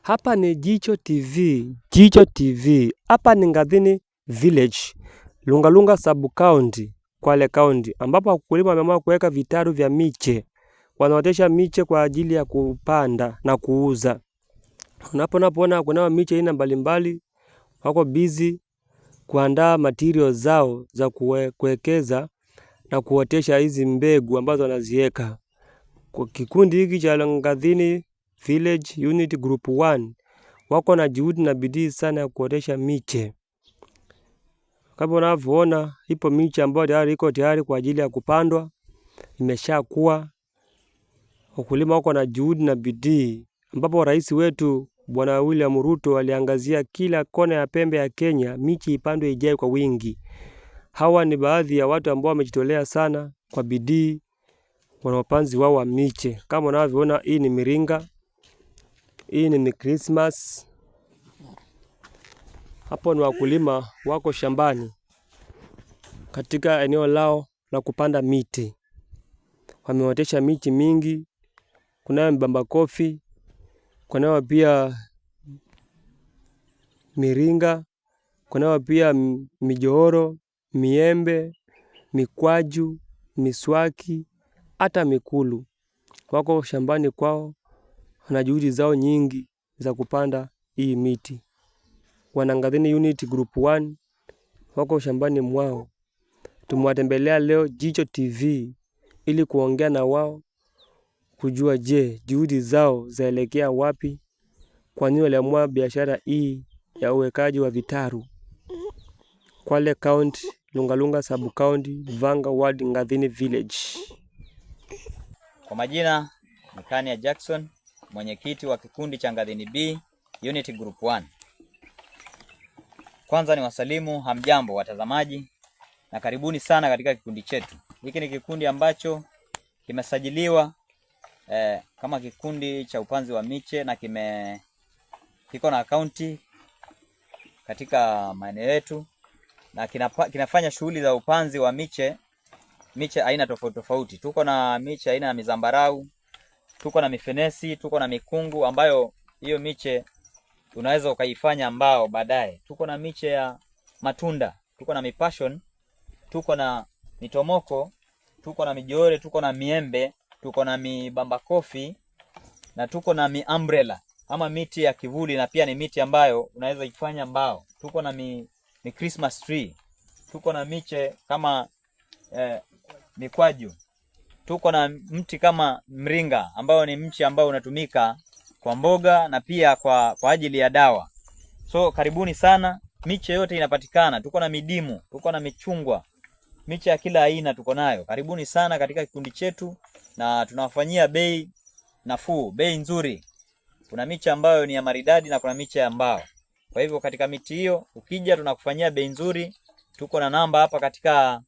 Hapa ni Jicho TV. Jicho TV. Hapa ni Ngathini Village, Lungalunga Sub County, Kwale County, ambapo wakulima wameamua kuweka vitalu vya miche. Wanaotesha miche kwa ajili ya kupanda na kuuza. Unapoona kuna miche aina mbalimbali, wako busy kuandaa material zao za kuwekeza na kuotesha hizi mbegu ambazo wanaziweka. Kwa kikundi hiki cha Ngathini Village Unit Group 1 wako na juhudi na bidii sana ya kuotesha miche. Kama unavyoona ipo miche ambayo iko tayari kwa ajili ya kupandwa, imeshakuwa. Wakulima wako na juhudi na bidii, ambapo rais wetu Bwana William Ruto aliangazia kila kona ya pembe ya Kenya miche ipandwe ijae kwa wingi. Hawa ni baadhi ya watu ambao wamejitolea sana kwa bidii kwa upanzi wao wa miche. Kama unavyoona hii ni miringa, hii ni Christmas. Hapo ni wakulima wako shambani katika eneo lao la kupanda miti. Wameotesha miti mingi, kuna mbamba kofi, kuna pia miringa, kuna pia mijohoro, miembe, mikwaju, miswaki, hata mikulu. Wako shambani kwao, wana juhudi zao nyingi za kupanda hii miti. Wana Ngathini Unit Group 1 wako shambani mwao. Tumewatembelea leo Jicho TV ili kuongea na wao, kujua juhudi zao zaelekea wapi, kwa nini waliamua biashara hii ya uwekaji wa vitalu. Kwale County, Lungalunga Sub County, Vanga Ward, Ngathini Village. Kwa majina ni Kania Jackson, mwenyekiti wa kikundi cha Ngathini B Unit Group 1. Kwanza ni wasalimu, hamjambo watazamaji, na karibuni sana katika kikundi chetu. Hiki ni kikundi ambacho kimesajiliwa kama kikundi cha upanzi wa miche na kiko na akaunti katika maeneo yetu, na kinafanya shughuli za upanzi wa miche aina tofauti tofauti. Tuko na miche aina ya mizambarau, tuko na mifenesi, tuko na mikungu ambayo hiyo miche unaweza ukaifanya mbao baadaye. Tuko na miche ya matunda, tuko na mipassion, tuko na mitomoko, tuko na mijore, tuko na miembe, tuko na mibamba kofi, na tuko na umbrella ama miti ya kivuli, na pia ni miti ambayo unaweza ifanya mbao. Tuko na mi Christmas tree, tuko na miche kama mikwaju, tuko na mti kama mringa ambao ni mti ambao unatumika kwa mboga na pia kwa ajili ya dawa. So karibuni sana, miche yote inapatikana. Tuko na midimu, tuko na michungwa, miche ya kila aina tuko nayo. Karibuni sana katika kikundi chetu, na tunawafanyia bei nafuu, bei nzuri. Kuna miche ambayo ni ya maridadi na kuna miche ya mbao. Kwa hivyo katika miti hiyo ukija tunakufanyia bei nzuri. Tuko na namba hapa katika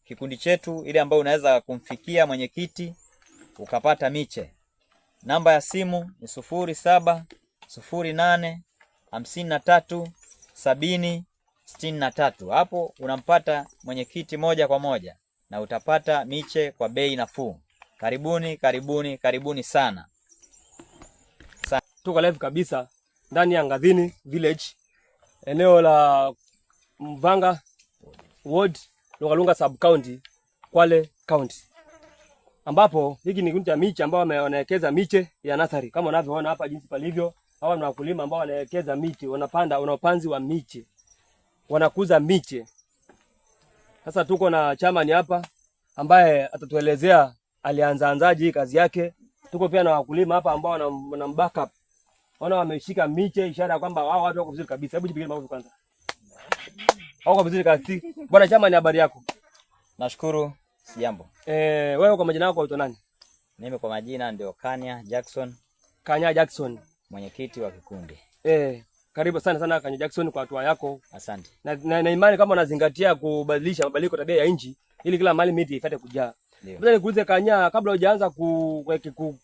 kikundi chetu ile ambayo unaweza kumfikia mwenyekiti ukapata miche. Namba ya simu ni 0708537063. Hapo unampata mwenyekiti moja kwa moja na utapata miche kwa bei nafuu. Karibuni sana. Tuko live kabisa ndani ya Ngathini Village, eneo la Vanga Ward, Lungalunga Sub County, Kwale County, ambapo hiki ni kikundi cha miche ambao wanawekeza miche ya nasari. Kama unavyoona hapa jinsi palivyo, hawa ni wakulima ambao wanawekeza miche, wanapanda, upanzi wa miche, wanakuza miche. Sasa tuko na chairman hapa ambaye atatuelezea alianzaanzaje kazi yake. Tuko pia na wakulima hapa ambao wana backup. Wana wameshika miche, ishara kwamba hao watu wako vizuri kabisa. Hebu jipige makofi kwanza. Wako vizuri kabisa. Bwana chama, ni habari yako? Nashukuru, sijambo. Wewe kwa majina yako unaitwa nani? Mimi kwa majina ndio Kania Jackson. Kania Jackson, mwenyekiti wa kikundi. Karibu sana Kania Jackson kwa hatua yako. Asante. Na imani kama unazingatia kubadilisha mabadiliko tabia ya nchi ili kila mahali miti ifate kujaa. Ngoja nikuulize Kanya, kabla hujaanza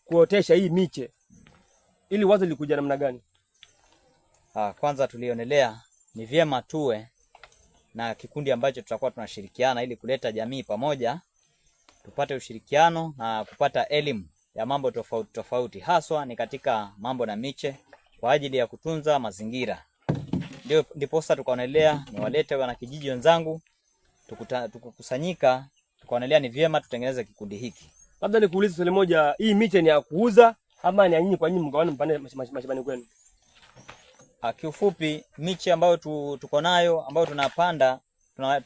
kuotesha hii miche, ili wazo likuja namna gani? Kwanza tulionelea ni vyema tuwe na kikundi ambacho tutakuwa tunashirikiana ili kuleta jamii pamoja, tupate ushirikiano na kupata elimu ya mambo tofauti tofauti, haswa ni katika mambo na miche kwa ajili ya kutunza mazingira. Ndipo sasa tukaonelea niwalete wana kijiji wenzangu, tukukusanyika, tukaonelea ni vyema tutengeneze kikundi hiki. Labda nikuulize swali moja, hii miche ni ya kuuza ama ni ya nyinyi kwa nyinyi mgawane mpande mashambani kwenu? Kiufupi, miche ambayo tuko nayo ambayo tunapanda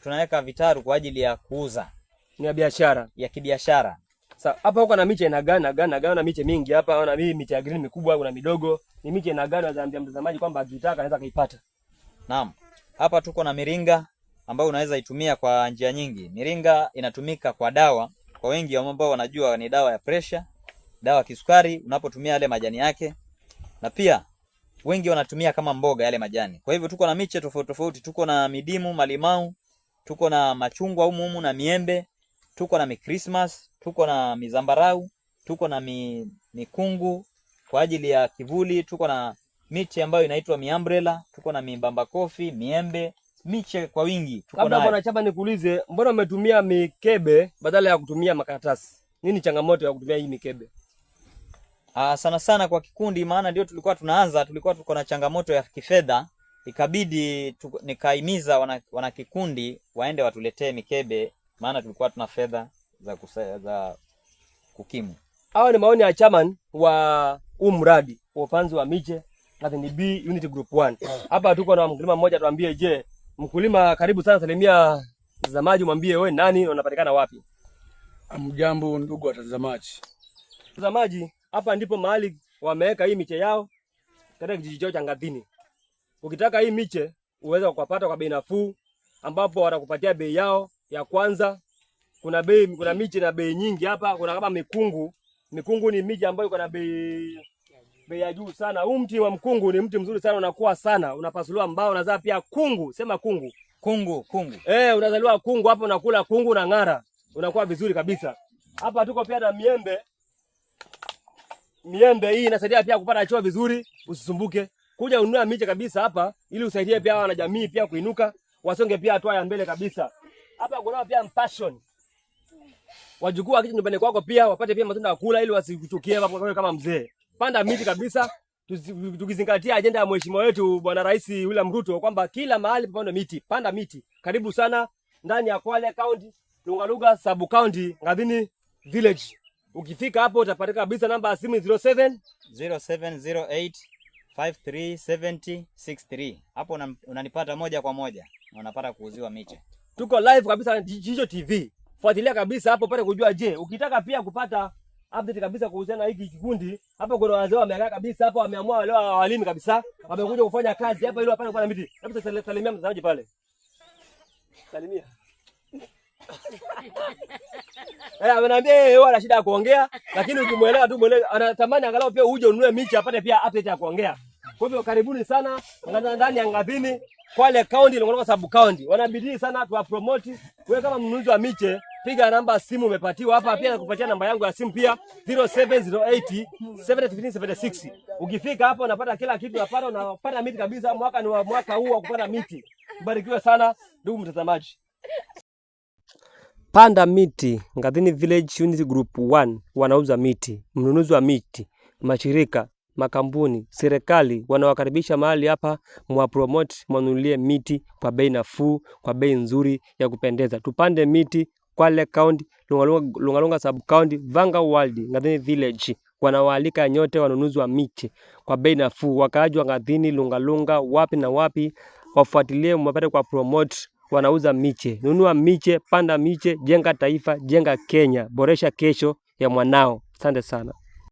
tunaweka vitaru kwa ajili ya kuuza. Ni ya biashara, ya kibiashara. Sasa hapa huko na miche inagana miche mingi hapa, na mimi miche ya green mikubwa kuna midogo. Ni miche inagana, zaambia mtazamaji kwamba akitaka anaweza kuipata. Naam. Hapa tuko na miringa ambayo unaweza itumia kwa njia nyingi. Miringa inatumika kwa dawa. Kwa wengi ambao wanajua ni dawa ya pressure, dawa kisukari unapotumia yale majani yake. Na pia wengi wanatumia kama mboga yale majani. Kwa hivyo tuko na miche tofauti tofauti, tuko na midimu, malimau, tuko na machungwa humu na miembe, tuko na Christmas, tuko na mizambarau, tuko na mikungu kwa ajili ya kivuli, tuko na miche ambayo inaitwa miumbrella, tuko na mimbamba kofi, miembe, miche kwa wingi tuko nayo. Kabla bwana Chapa nikuulize, mbona umetumia mikebe badala ya kutumia makaratasi? Nini changamoto ya kutumia hii mikebe? Sana sana kwa kikundi, maana ndio tulikuwa tuko na changamoto ya kifedha, ikabidi nikaimiza wana kikundi waende watuletee mikebe, maana tulikuwa tuna fedha za kukimu. Hao ni maoni ya chairman wa mradi wa upanzi wa miche Ngathini B Unity Group 1. Hapa tuko na mkulima mmoja, tuambie, je, mkulima karibu sana, salimia mtazamaji, mwambie wewe nani na unapatikana wapi? Amjambo ndugu watazamaji. Mtazamaji, hapa ndipo mahali wameweka hii miche yao katika kijiji chao cha Ngathini. Ukitaka hii miche uweza kupata kwa bei nafuu, ambapo watakupatia bei yao ya kwanza. Kuna miche na bei nyingi hapa. Kuna kama mikungu. Mikungu ni miche ambayo iko na bei ya juu sana. Huu mti wa mkungu ni mti mzuri sana, unakuwa sana, unapasuliwa mbao, unazaa pia kungu. Sema kungu. Kungu. Unazaliwa kungu hapo, unakula kungu na ng'ara. Unakuwa vizuri kabisa. Hapa tuko pia na miembe. Miembe hii inasaidia pia kupata choo vizuri, usisumbuke. Kuja ununua miche kabisa hapa ili usaidie pia wana jamii pia kuinuka, wasonge pia hatua ya mbele kabisa. Hapa kuna pia passion. Wajukuu wakija nyumbani kwako pia wapate pia matunda ya kula ili wasikuchukie hapo kama mzee. Panda miti kabisa, tukizingatia ajenda ya mheshimiwa wetu Bwana Rais William Ruto kwamba kila mahali papandwe miti. Panda miti. Karibu sana ndani ya Kwale County, Lungalunga Sub County, Ngathini Village. Ukifika hapo utapata kabisa namba ya simu 0708 537063. Hapo unanipata moja kwa moja na unapata kuuziwa miche. Tuko live kabisa Jicho TV. Fuatilia kabisa hapo pale kujua, je, ukitaka pia kupata update kabisa kuhusiana na hiki kikundi, hapo kuna wazee wamekaa kabisa hapo, wameamua leo walimu kabisa, wamekuja kufanya kazi hapa ili wapate kupanda miti. Hebu salimia mtazamaji pale. Salimia. Amenambia yeye ana shida ya kuongea, lakini ukimuelewa tu anatamani angalau pia uje ununue miche apate pia update ya kuongea. Kwa hivyo karibuni sana ndani ya Ngathini, Kwale County, Lungalunga Sub County. Wanabidii sana tuwa promote. Wewe kama mnunuzi wa miche, piga namba simu umepatiwa hapa, pia nakupatia namba yangu ya simu pia 0708 71576. Ukifika hapo unapata kila kitu, unapata miti kabisa. Mwaka ni wa mwaka huu wa kupanda miti. Mbarikiwe sana ndugu mtazamaji. Panda miti. Ngathini Village Unity Group 1 wanauza miti. Mnunuzi wa miti, mashirika, makampuni, serikali wanawakaribisha mahali hapa, mwapromote, mwanunulie miti kwa bei nafuu, kwa bei nzuri ya kupendeza. Tupande miti. Kwale County, Lungalunga Sub County, Vanga World, Ngathini Village. Wanawaalika nyote wanunuzi wa miche kwa bei nafuu. Wakaaji wa Ngathini, Lungalunga, wapi na wapi, wafuatilie mwapate kwa promote. Wanauza miche. Nunua miche, panda miche, jenga taifa, jenga Kenya, boresha kesho ya mwanao. Asante sana.